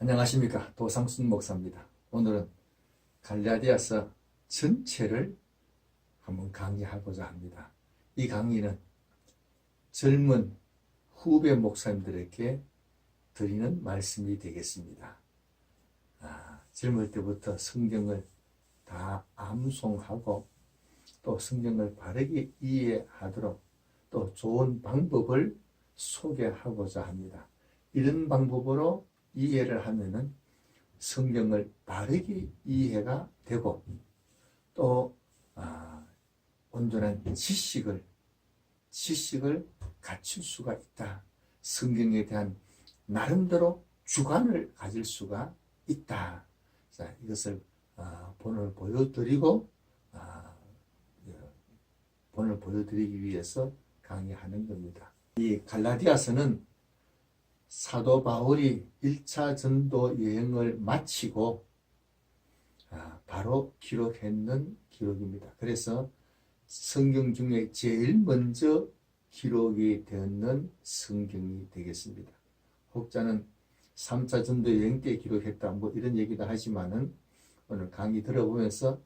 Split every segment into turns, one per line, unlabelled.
안녕하십니까. 도상순 목사입니다. 오늘은 갈라디아서 전체를 한번 강의하고자 합니다. 이 강의는 젊은 후배 목사님들에게 드리는 말씀이 되겠습니다. 젊을 때부터 성경을 다 암송하고 또 성경을 바르게 이해하도록 또 좋은 방법을 소개하고자 합니다. 이런 방법으로 이해를 하면은 성경을 바르게 이해가 되고 또 온전한 지식을 갖출 수가 있다. 성경에 대한 나름대로 주관을 가질 수가 있다. 자, 이것을 본을 보여드리고 본을 보여드리기 위해서 강의하는 겁니다. 이 갈라디아서는 사도 바울이 1차 전도 여행을 마치고 바로 기록했는 기록입니다. 그래서 성경 중에 제일 먼저 기록이 되었는 성경이 되겠습니다. 혹자는 3차 전도 여행 때 기록했다 뭐 이런 얘기도 하지만은 오늘 강의 들어보면서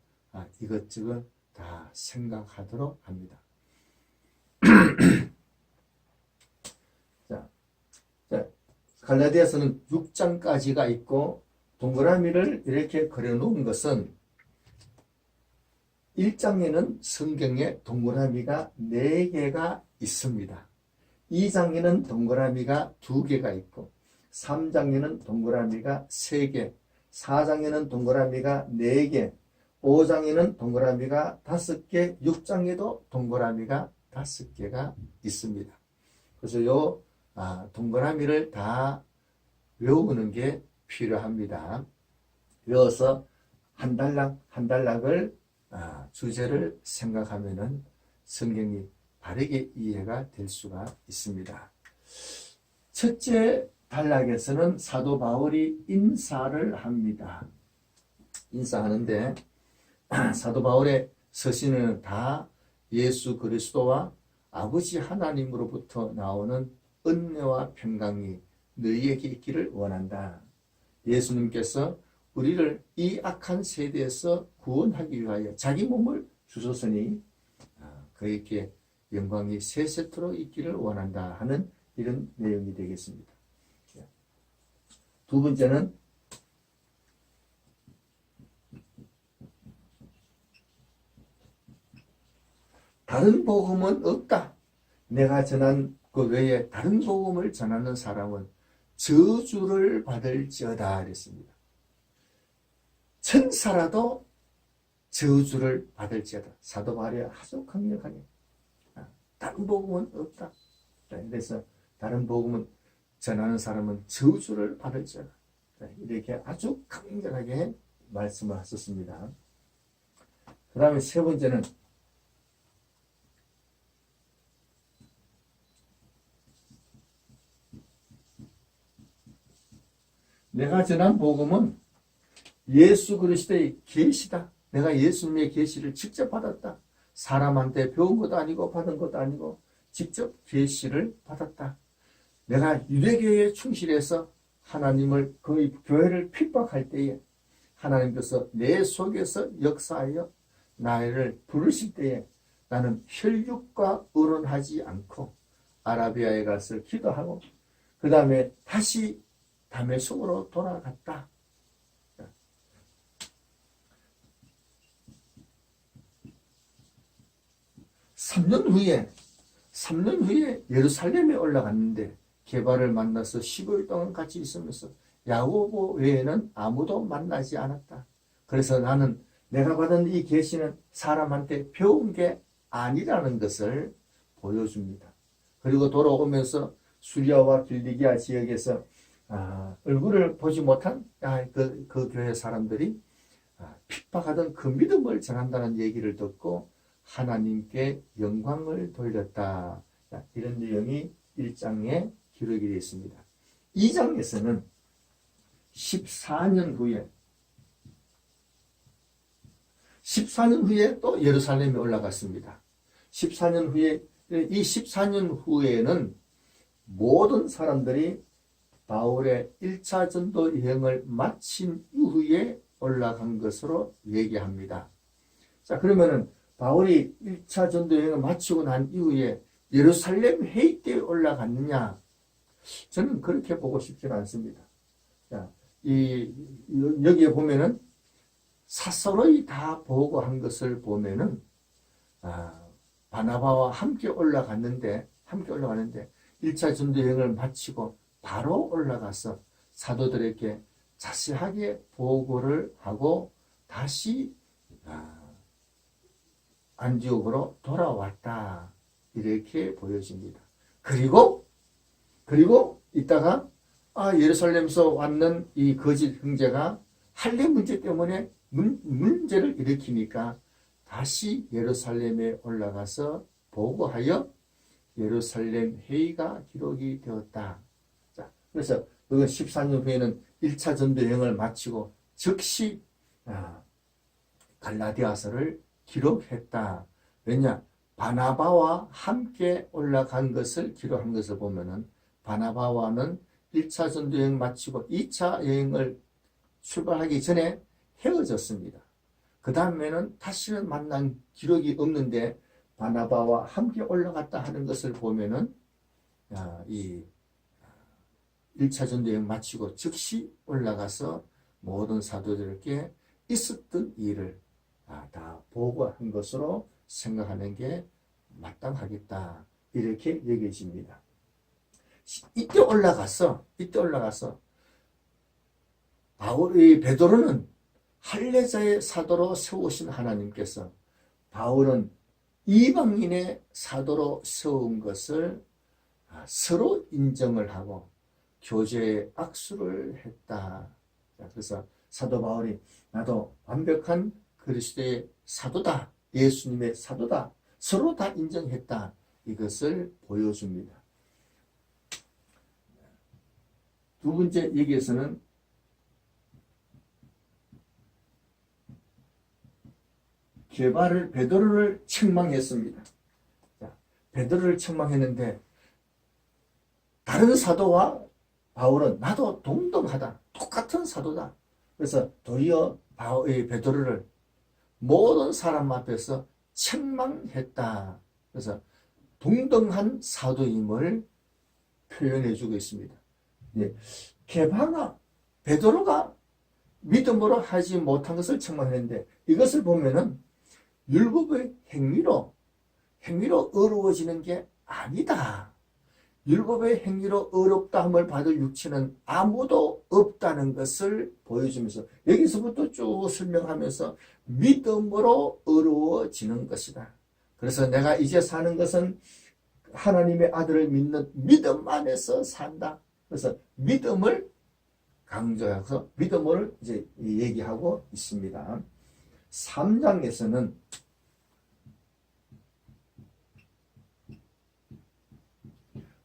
이것저것 다 생각하도록 합니다. 갈라디아서는 6장까지가 있고 동그라미를 이렇게 그려놓은 것은 1장에는 성경에 동그라미가 4개가 있습니다. 2장에는 동그라미가 2개가 있고 3장에는 동그라미가 3개, 4장에는 동그라미가 4개, 5장에는 동그라미가 5개, 6장에도 동그라미가 5개가 있습니다. 그래서 요 동그라미를 다 외우는 게 필요합니다. 외워서 한 단락 한 단락을 주제를 생각하면은 성경이 바르게 이해가 될 수가 있습니다. 첫째 단락에서는 사도 바울이 인사를 합니다. 인사하는데 사도 바울의 서신은 다 예수 그리스도와 아버지 하나님으로부터 나오는 은혜와 평강이 너희에게 있기를 원한다. 예수님께서 우리를 이 악한 세대에서 구원하기 위하여 자기 몸을 주셨으니 그에게 영광이 세세토록 있기를 원한다 하는 이런 내용이 되겠습니다. 두 번째는 다른 복음은 없다. 내가 전한 그 외에 다른 복음을 전하는 사람은 저주를 받을지어다 그랬습니다. 천사라도 저주를 받을지어다. 사도 바울이 아주 강력하게 다른 복음은 없다. 그래서 다른 복음은 전하는 사람은 저주를 받을지어다. 이렇게 아주 강력하게 말씀을 하셨습니다. 그 다음에 세 번째는 내가 전한 복음은 예수 그리스도의 계시다. 내가 예수님의 계시를 직접 받았다. 사람한테 배운 것도 아니고 받은 것도 아니고 직접 계시를 받았다. 내가 유대교회에 충실해서 하나님을 거의 교회를 핍박할 때에 하나님께서 내 속에서 역사하여 나를 부르실 때에 나는 혈육과 의논하지 않고 아라비아에 가서 기도하고 그 다음에 다시 다메섹으로 돌아갔다. 3년 후에 예루살렘에 올라갔는데 게바를 만나서 15일 동안 같이 있으면서 야고보 외에는 아무도 만나지 않았다. 그래서 나는 내가 받은 이 계시는 사람한테 배운 게 아니라는 것을 보여줍니다. 그리고 돌아오면서 수리아와 길리기아 지역에서 얼굴을 보지 못한 그 교회 사람들이 핍박하던 그 믿음을 전한다는 얘기를 듣고 하나님께 영광을 돌렸다. 이런 내용이 1장에 기록이 되어 있습니다. 2장에서는 14년 후에 또 예루살렘에 올라갔습니다. 14년 후에 이 14년 후에는 모든 사람들이 바울의 1차 전도 여행을 마친 이후에 올라간 것으로 얘기합니다. 자, 그러면은 바울이 1차 전도 여행을 마치고 난 이후에 예루살렘 회의 때 올라갔느냐? 저는 그렇게 보고 싶지는 않습니다. 자, 여기에 보면은 서서히 다 보고한 것을 보면은, 바나바와 함께 올라갔는데 1차 전도 여행을 마치고 바로 올라가서 사도들에게 자세하게 보고를 하고 다시 안디옥으로 돌아왔다. 이렇게 보여집니다. 그리고 이따가 예루살렘에서 왔는 이 거짓 형제가 할례 문제 때문에 문제를 일으키니까 다시 예루살렘에 올라가서 보고하여 예루살렘 회의가 기록이 되었다. 자, 그래서 그 14년 후에는 1차 전도 여행을 마치고 즉시 갈라디아서를 기록했다. 왜냐? 바나바와 함께 올라간 것을 기록한 것을 보면은 바나바와는 1차 전도 여행 마치고 2차 여행을 출발하기 전에 헤어졌습니다. 그 다음에는 다시는 만난 기록이 없는데 바나바와 함께 올라갔다 하는 것을 보면은 이 1차 전도 여행 마치고 즉시 올라가서 모든 사도들에게 있었던 일을 다 보고한 것으로 생각하는 게 마땅하겠다. 이렇게 얘기해집니다. 이때 올라가서 베드로는 할례자의 사도로 세우신 하나님께서 바울은 이방인의 사도로 세운 것을 서로 인정을 하고 교제의 악수를 했다. 그래서 사도 바울이 나도 완벽한 그리스도의 사도다. 예수님의 사도다. 서로 다 인정했다. 이것을 보여줍니다. 두 번째 얘기에서는 베드로를 책망했습니다. 베드로를 책망했는데 다른 사도와 바울은 나도 동등하다. 똑같은 사도다. 그래서 도리어 베드로를 모든 사람 앞에서 책망했다. 그래서 동등한 사도임을 표현해주고 있습니다. 베드로가 믿음으로 하지 못한 것을 책망했는데 이것을 보면은 율법의 행위로 어려워지는 게 아니다. 율법의 행위로 어렵다함을 받을 육체는 아무도 없다는 것을 보여주면서 여기서부터 쭉 설명하면서 믿음으로 어려워지는 것이다. 그래서 내가 이제 사는 것은 하나님의 아들을 믿는 믿음 안에서 산다. 그래서 믿음을 강조해서 믿음을 이제 얘기하고 있습니다. 3장에서는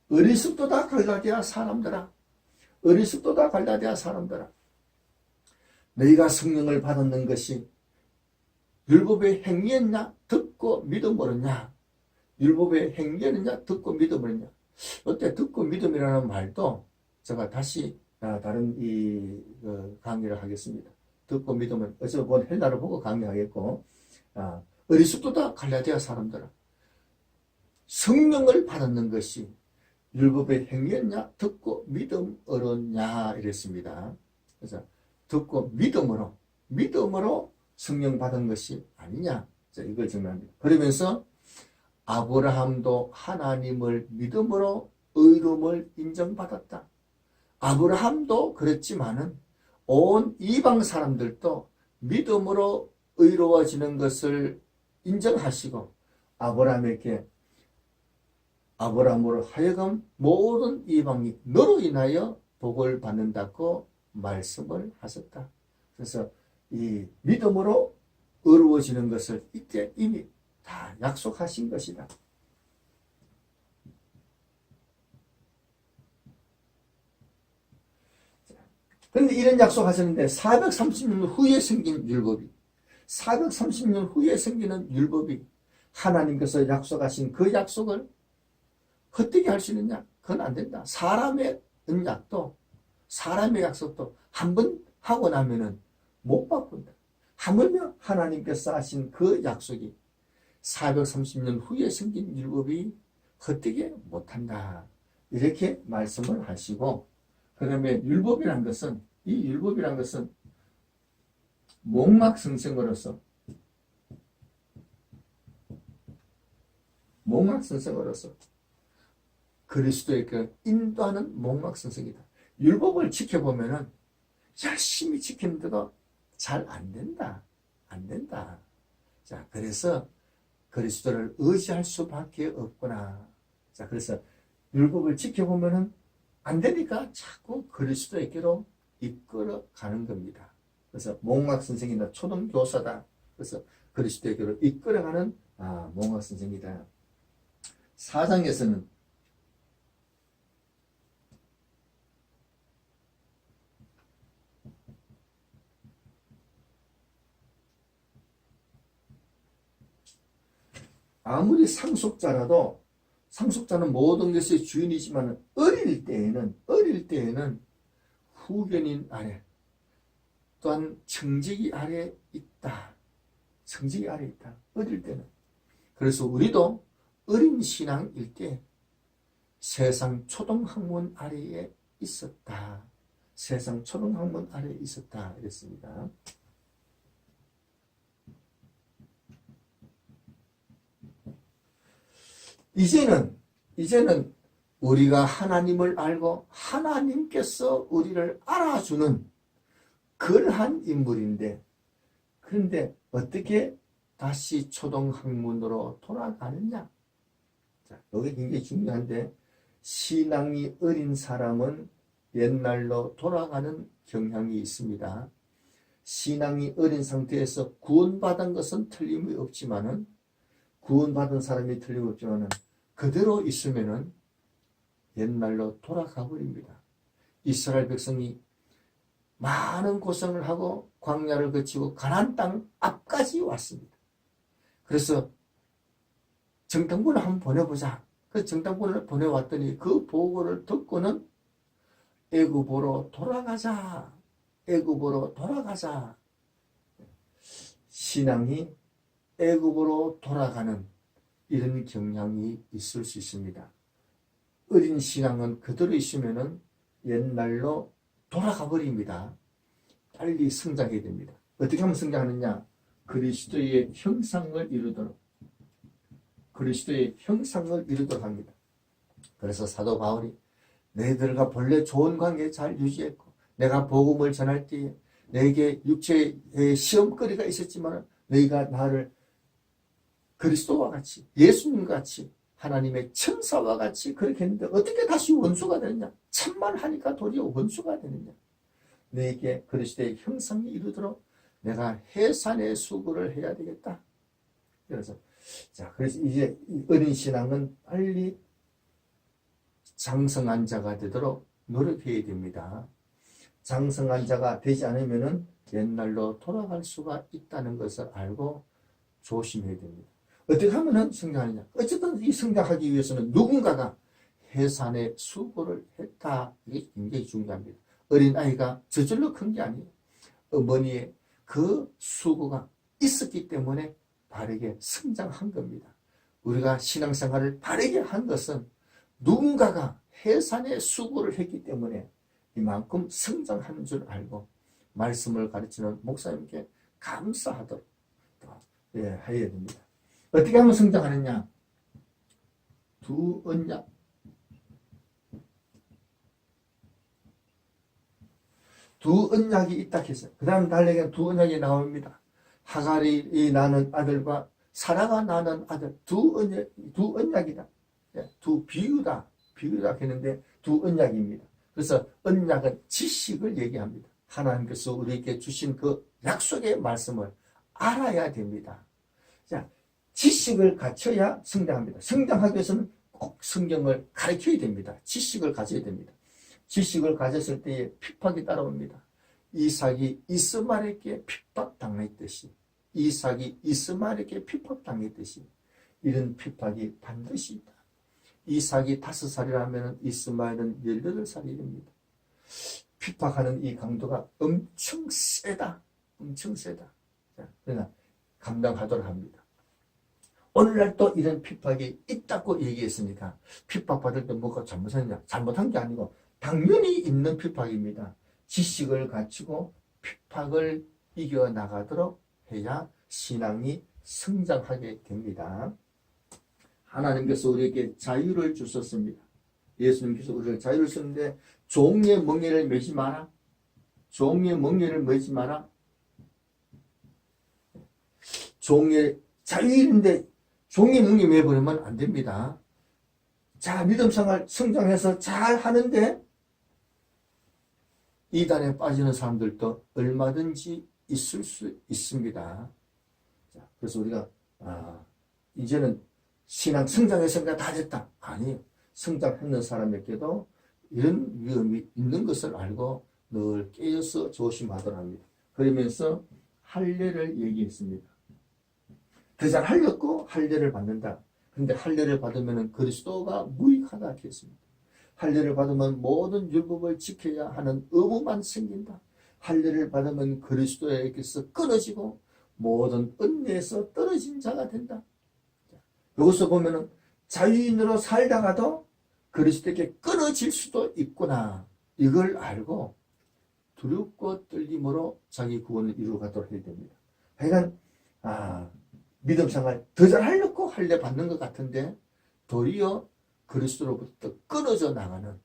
어리석도다 갈라디아 사람들아, 너희가 성령을 받았는 것이 율법의 행위였냐 듣고 믿음으로냐? 율법의 행위였냐 듣고 믿음으로냐? 어때? 듣고 믿음이라는 말도 제가 다시 다른 강의를 하겠습니다. 듣고 믿음은 어차피 헬라를 보고 강의하겠고, 어리석도다 갈라디아 사람들아, 성령을 받았는 것이 율법의 행위였냐 듣고 믿음으로냐 이랬습니다. 그래서 듣고 믿음으로 성령 받은 것이 아니냐, 이걸 정리합니다. 그러면서 아브라함도 하나님을 믿음으로 의로움을 인정받았다. 아브라함도 그랬지만은 온 이방 사람들도 믿음으로 의로워지는 것을 인정하시고 아브라함으로 하여금 모든 이방이 너로 인하여 복을 받는다고 말씀을 하셨다. 그래서 이 믿음으로 의로워지는 것을 이때 이미 다 약속하신 것이다. 그런데 이런 약속하셨는데 430년 후에 생긴 율법이, 430년 후에 생기는 율법이 하나님께서 약속하신 그 약속을 헛되게 할 수 있느냐? 그건 안 된다. 사람의 언약도 사람의 약속도 한 번 하고 나면은 못 바꾼다. 하물며 하나님께서 하신 그 약속이 430년 후에 생긴 율법이 헛되게 못한다. 이렇게 말씀을 하시고, 그 다음에 율법이란 것은, 이 율법이란 것은 몽막성성으로서 그리스도에게 인도하는 몽막성성이다. 율법을 지켜보면은 열심히 지키는데도 잘 안 된다. 안 된다. 자, 그래서 그리스도를 의지할 수밖에 없구나. 자, 그래서 율법을 지켜보면은 안 되니까 자꾸 그리스도에게로 이끌어 가는 겁니다. 그래서 몽학 선생이나 초등 교사다. 그래서 그리스도에게로 이끌어가는 몽학 선생이다. 4장에서는 아무리 상속자라도 상속자는 모든 것의 주인이지만 어릴 때에는 후견인 아래 또한 청지기 아래 있다. 청지기 아래 있다. 어릴 때는. 그래서 우리도 어린 신앙일 때 세상 초등학문 아래에 있었다. 세상 초등학문 아래에 있었다. 이랬습니다. 이제는 우리가 하나님을 알고 하나님께서 우리를 알아주는 그러한 인물인데, 그런데 어떻게 다시 초등학문으로 돌아가느냐? 자, 여기 굉장히 중요한데, 신앙이 어린 사람은 옛날로 돌아가는 경향이 있습니다. 신앙이 어린 상태에서 구원받은 것은 틀림이 없지만은, 구원받은 사람이 틀림없지만은, 그대로 있으면은 옛날로 돌아가 버립니다. 이스라엘 백성이 많은 고생을 하고 광야를 거치고 가나안 땅 앞까지 왔습니다. 그래서 정탐꾼을 한번 보내보자. 그 정탐꾼을 보내왔더니 그 보고를 듣고는 애굽으로 돌아가자. 애굽으로 돌아가자. 신앙이 애굽으로 돌아가는 이런 경향이 있을 수 있습니다. 어린 신앙은 그대로 있으면은 옛날로 돌아가 버립니다. 빨리 성장해야 됩니다. 어떻게 하면 성장하느냐? 그리스도의 형상을 이루도록, 그리스도의 형상을 이루도록 합니다. 그래서 사도 바울이 너희들과 본래 좋은 관계 잘 유지했고, 내가 복음을 전할 때에 내게 육체의 시험거리가 있었지만 너희가 나를 그리스도와 같이, 예수님과 같이, 하나님의 천사와 같이 그렇게 했는데 어떻게 다시 원수가 되느냐? 참말하니까 도리어 원수가 되느냐? 너에게 그리스도의 형상이 이루도록 내가 해산의 수고를 해야 되겠다. 그래서 이제 어린 신앙은 빨리 장성한 자가 되도록 노력해야 됩니다. 장성한 자가 되지 않으면은 옛날로 돌아갈 수가 있다는 것을 알고 조심해야 됩니다. 어떻게 하면 성장하느냐? 어쨌든 이 성장하기 위해서는 누군가가 해산의 수고를 했다. 이게 굉장히 중요합니다. 어린아이가 저절로 큰 게 아니에요. 어머니의 그 수고가 있었기 때문에 바르게 성장한 겁니다. 우리가 신앙생활을 바르게 한 것은 누군가가 해산의 수고를 했기 때문에 이만큼 성장하는 줄 알고 말씀을 가르치는 목사님께 감사하도록 해야 됩니다. 어떻게 하면 성장하느냐? 두 언약. 두 언약이 있다 했어요. 그 다음 달력에는 두 언약이 나옵니다. 하갈이 낳는 아들과 사라가 낳는 아들. 두 언약이다. 두 비유다. 했는데 두 언약입니다. 그래서 언약은 지식을 얘기합니다. 하나님께서 우리에게 주신 그 약속의 말씀을 알아야 됩니다. 자, 지식을 갖춰야 성장합니다. 성장하기 위해서는 꼭 성경을 가르쳐야 됩니다. 지식을 가져야 됩니다. 지식을 가졌을 때에 핍박이 따라옵니다. 이삭이 이스마엘에게 핍박당했듯이, 이삭이 이스마엘에게 핍박당했듯이 이런 핍박이 반드시 있다. 이삭이 5살이라면 이스마엘은 18살이 됩니다. 핍박하는 이 강도가 엄청 세다. 엄청 세다. 자, 그러나 감당하도록 합니다. 오늘날 또 이런 핍박이 있다고 얘기했으니까 핍박받을 때 뭐가 잘못했냐? 잘못한 게 아니고 당연히 있는 핍박입니다. 지식을 갖추고 핍박을 이겨나가도록 해야 신앙이 성장하게 됩니다. 하나님께서 우리에게 자유를 주셨습니다. 예수님께서 우리를 자유를 줬는데 종의 멍에를 매지 마라. 종의 멍에를 매지 마라. 종의 자유인데 종의 멍에 매버리면 안 됩니다. 자, 믿음 생활 성장해서 잘 하는데 이단에 빠지는 사람들도 얼마든지 있을 수 있습니다. 자, 그래서 우리가 이제는 신앙 성장해서 다 됐다. 아니에요. 성장했는 사람에게도 이런 위험이 있는 것을 알고 늘 깨어서 조심하도록 합니다. 그러면서 할례를 얘기했습니다. 더 잘 하려고 할례를 받는다. 그런데 할례를 받으면 그리스도가 무익하다 했습니다. 할례를 받으면 모든 율법을 지켜야 하는 의무만 생긴다. 할례를 받으면 그리스도에게서 끊어지고 모든 은혜에서 떨어진 자가 된다. 여기서 보면은 자유인으로 살다가도 그리스도에게 끊어질 수도 있구나. 이걸 알고 두렵고 떨림으로 자기 구원을 이루어가도록 해야 됩니다. 하여간 믿음 생활 더 잘하려고 할례 받는 것 같은데 도리어 그리스도로부터 끊어져 나가는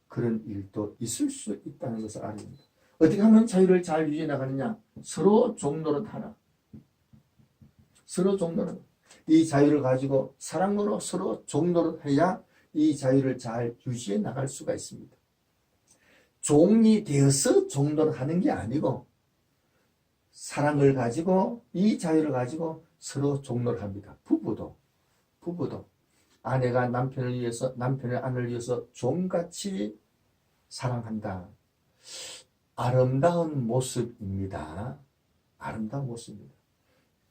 그런 일도 있을 수 있다는 것을 알아야 됩니다. 어떻게 하면 자유를 잘 유지해 나가느냐? 서로 종노릇하라. 서로 종노릇. 이 자유를 가지고 사랑으로 서로 종노릇해야 이 자유를 잘 유지해 나갈 수가 있습니다. 종이 되어서 종노릇하는 게 아니고 사랑을 가지고 이 자유를 가지고 서로 종노릇합니다. 부부도 아내가 남편을 위해서 남편의 아내를 위해서 종같이 사랑한다. 아름다운 모습입니다. 아름다운 모습입니다.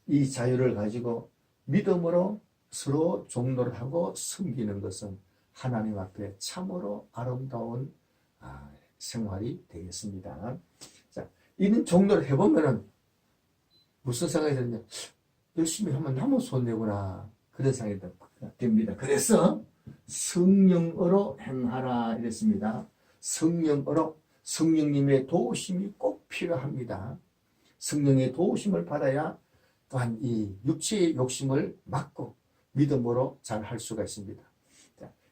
이 자유를 가지고 믿음으로 서로 종노릇하고 섬기는 것은 하나님 앞에 참으로 아름다운 생활이 되겠습니다. 자, 이런 종노릇 해보면은 무슨 생각이 드느냐? 열심히 하면 나무 손내구나. 그런 생각이 됩니다. 그래서 성령으로 행하라 이랬습니다. 성령으로 성령님의 도우심이 꼭 필요합니다. 성령의 도우심을 받아야 또한 이 육체의 욕심을 막고 믿음으로 잘 할 수가 있습니다.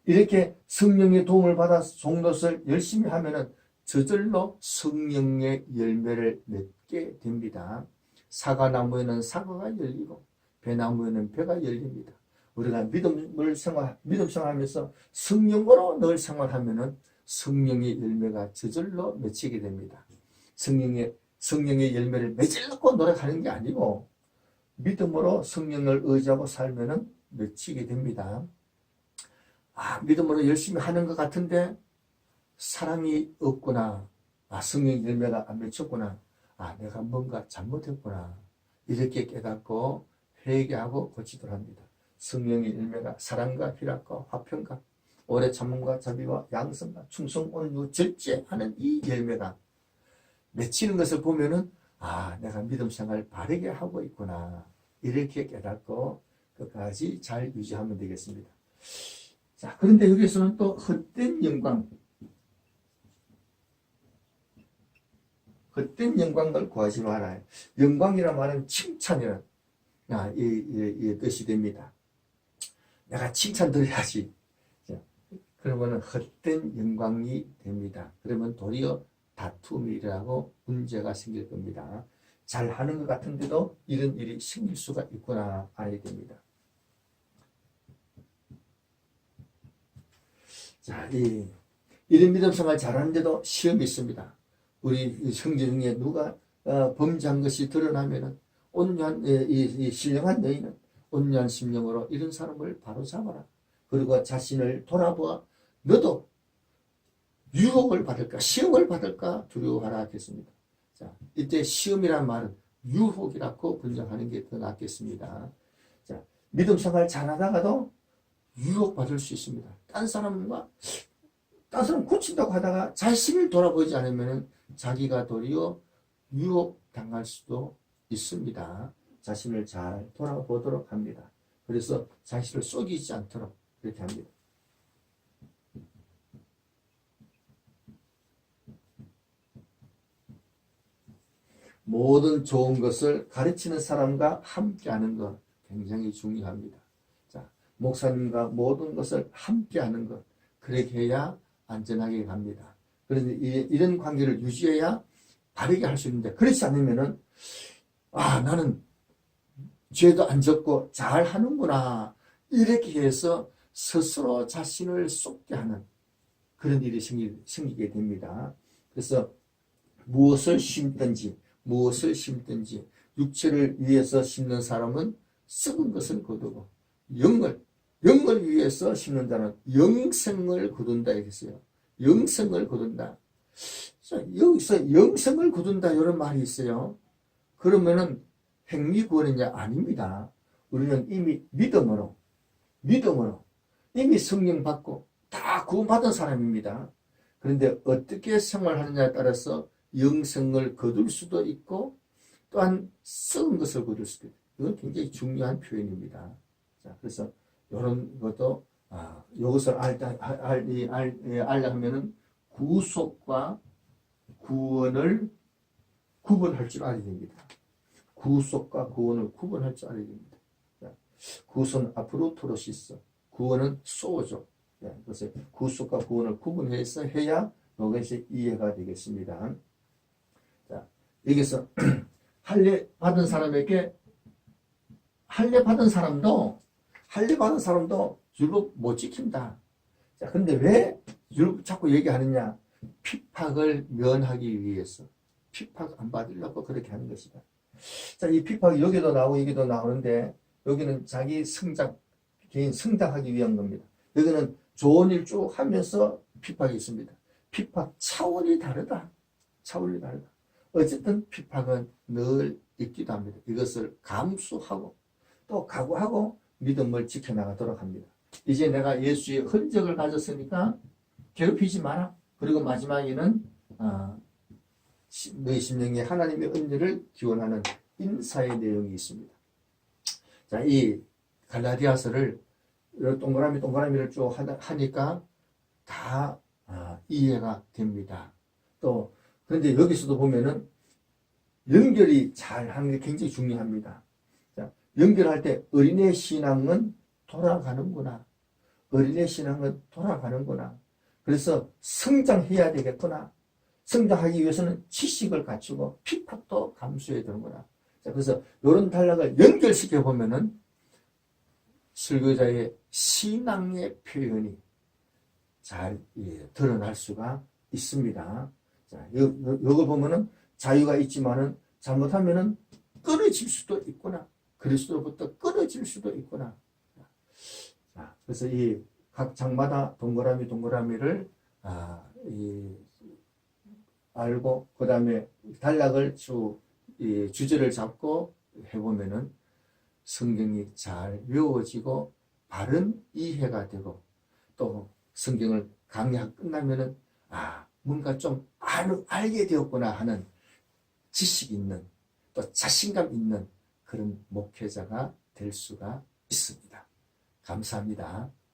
이렇게 성령의 도움을 받아 종노릇을 열심히 하면은 저절로 성령의 열매를 맺게 됩니다. 사과나무에는 사과가 열리고 배나무에는 배가 열립니다. 우리가 믿음 생활하면서 성령으로 늘 생활하면은 성령의 열매가 저절로 맺히게 됩니다. 성령의 열매를 맺으려고 노력하는 게 아니고 믿음으로 성령을 의지하고 살면은 맺히게 됩니다. 믿음으로 열심히 하는 것 같은데 사랑이 없구나. 성령 열매가 안 맺혔구나. 내가 뭔가 잘못했구나. 이렇게 깨닫고 회개하고 고치도록 합니다. 성령의 열매가 사랑과 희락과 화평과 오래 참음과 자비와 양성과 충성, 온유, 절제하는 이 열매가 맺히는 것을 보면은 내가 믿음 생활 바르게 하고 있구나. 이렇게 깨닫고 끝까지 잘 유지하면 되겠습니다. 자, 그런데 여기서는 또 헛된 영광을 구하지 말아요. 영광이라 말은 칭찬이라 이 뜻이 됩니다. 내가 칭찬 드려야지. 그러면 헛된 영광이 됩니다. 그러면 도리어 다툼이 일어나고 문제가 생길 겁니다. 잘하는 것 같은데도 이런 일이 생길 수가 있구나 알아야 됩니다. 자, 이런 믿음 생활 잘하는데도 시험이 있습니다. 우리 형제 중에 누가 범죄한 것이 드러나면은 이 신령한 너희는 온유한 심령으로 이런 사람을 바로 잡아라. 그리고 자신을 돌아보아 너도 유혹을 받을까 시험을 받을까 두려워하라 하겠습니다. 자, 이때 시험이란 말은 유혹이라고 분석하는 게 더 낫겠습니다. 자, 믿음 생활 잘하다가도 유혹받을 수 있습니다. 딴 다른 사람 고친다고 하다가 자신을 돌아보지 않으면 자기가 도리어 유혹당할 수도 있습니다. 자신을 잘 돌아보도록 합니다. 그래서 자신을 속이지 않도록 그렇게 합니다. 모든 좋은 것을 가르치는 사람과 함께하는 것 굉장히 중요합니다. 자, 목사님과 모든 것을 함께하는 것 그렇게 해야 안전하게 갑니다. 그런데 이런 관계를 유지해야 바르게 할 수 있는데 그렇지 않으면은 나는 죄도 안 졌고 잘 하는구나 이렇게 해서 스스로 자신을 쏟게 하는 그런 일이 생기게 됩니다. 그래서 무엇을 심든지 육체를 위해서 심는 사람은 썩은 것을 거두고 영을 위해서 심는 자는 영생을 거둔다 이랬어요. 영생을 거둔다. 여기서 영생을 거둔다 이런 말이 있어요. 그러면은 행위구원이냐? 아닙니다. 우리는 이미 믿음으로 이미 성령 받고 다 구원받은 사람입니다. 그런데 어떻게 생활하느냐에 따라서 영생을 거둘 수도 있고 또한 썩은 것을 거둘 수도 있고 이건 굉장히 중요한 표현입니다. 자, 그래서 이런 것도 이것을 알려면은 구속과 구원을 구분할 줄 알아야 됩니다. 구속과 구원을 구분할 줄 알아야 됩니다. 구속은 앞으로 토로시스, 구원은 소조. 그래서 구속과 구원을 구분해서 해야 이것이 이해가 되겠습니다. 자, 여기서 할례 받은 사람도 율법 못 지킨다. 자, 근데 왜 율법 자꾸 얘기하느냐? 핍박을 면하기 위해서. 핍박 안 받으려고 그렇게 하는 것이다. 자, 이 핍박이 여기도 나오고 여기도 나오는데 여기는 자기 성장, 개인 성장하기 위한 겁니다. 여기는 좋은 일 쭉 하면서 핍박이 있습니다. 핍박 차원이 다르다. 어쨌든 핍박은 늘 있기도 합니다. 이것을 감수하고 또 각오하고 믿음을 지켜나가도록 합니다. 이제 내가 예수의 흔적을 가졌으니까 괴롭히지 마라. 그리고 마지막에는 너희 심령에 하나님의 은혜를 기원하는 인사의 내용이 있습니다. 자, 이 갈라디아서를 동그라미를 쭉 하니까 다 이해가 됩니다. 또 그런데 여기서도 보면은 연결이 잘 하는 게 굉장히 중요합니다. 자, 연결할 때 어린애 신앙은 돌아가는구나. 그래서 성장해야 되겠구나. 성장하기 위해서는 지식을 갖추고 핍박도 감수해야 되는구나. 자, 그래서 이런 단락을 연결시켜 보면은 설교자의 신앙의 표현이 잘 드러날 수가 있습니다. 자, 이걸 보면은 자유가 있지만은 잘못하면은 끊어질 수도 있구나. 그리스도로부터 끊어질 수도 있구나. 자, 그래서 이 각 장마다 동그라미를 알고 그 다음에 단락을 주제를 잡고 해보면은 성경이 잘 외워지고 바른 이해가 되고 또 성경을 강의가 끝나면은 뭔가 좀 알게 되었구나 하는 지식 있는 또 자신감 있는 그런 목회자가 될 수가 있습니다. 감사합니다.